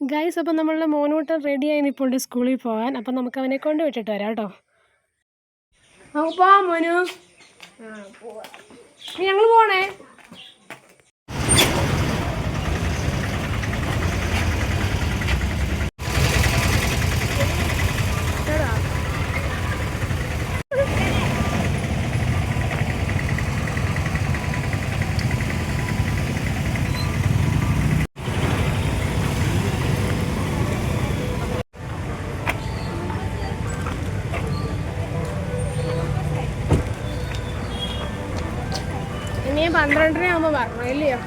Guys, അപ്പം നമ്മളുടെ മോനൂട്ടൻ റെഡിയായി നിൽപ്പുണ്ട് സ്കൂളിൽ പോകാൻ. അപ്പം നമുക്ക് അവനെ കൊണ്ട് വിട്ടിട്ട് വരാം കേട്ടോ. പോവാം മോനു. ഞങ്ങൾ പോണേ. ഇനി 12:30 ആകുമ്പോൾ വരണം ഇല്ലയോ?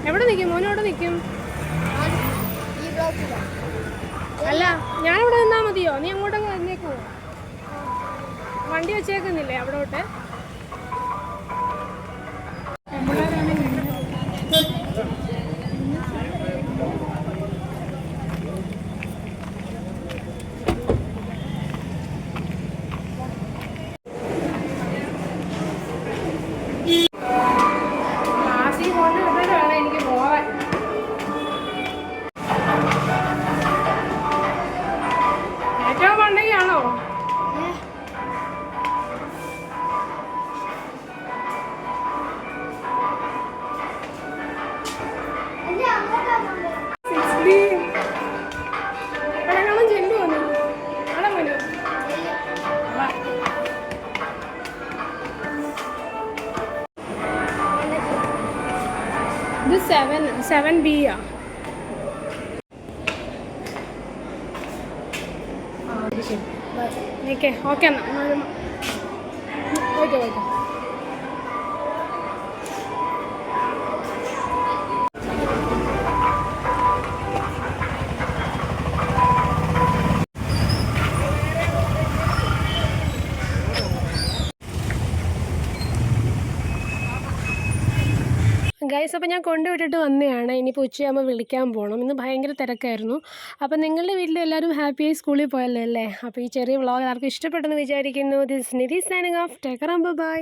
എവിടെ നിൽക്കും മോനും? എവിടെ നിൽക്കും? അല്ല, ഞാനിവിടെ നിന്നാൽ മതിയോ? നീ അങ്ങോട്ടങ്ങ് വന്നേക്കുമോ? വണ്ടി വെച്ചേക്കുന്നില്ലേ അവിടോട്ട്? ഏറ്റവും പണ്ടൊക്കെയാണോ? ഇത് 7B ആ. ഓക്കെ എന്നാൽ ഓക്കെ. ഗൈസ്, അപ്പോൾ ഞാൻ കൊണ്ടുവിട്ടിട്ട് വന്നതാണ്. ഇനിയിപ്പോൾ ഉച്ചയാകുമ്പോൾ വിളിക്കാൻ പോകണം. ഇന്ന് ഭയങ്കര തിരക്കായിരുന്നു. അപ്പോൾ നിങ്ങളുടെ വീട്ടിൽ എല്ലാവരും ഹാപ്പിയായി സ്കൂളിൽ പോയല്ലോ അല്ലേ? അപ്പോൾ ഈ ചെറിയ വ്ളോഗ് എല്ലാവർക്കും ഇഷ്ടപ്പെട്ടെന്ന് വിചാരിക്കുന്നു. This Nidhi signing off. Take care, by.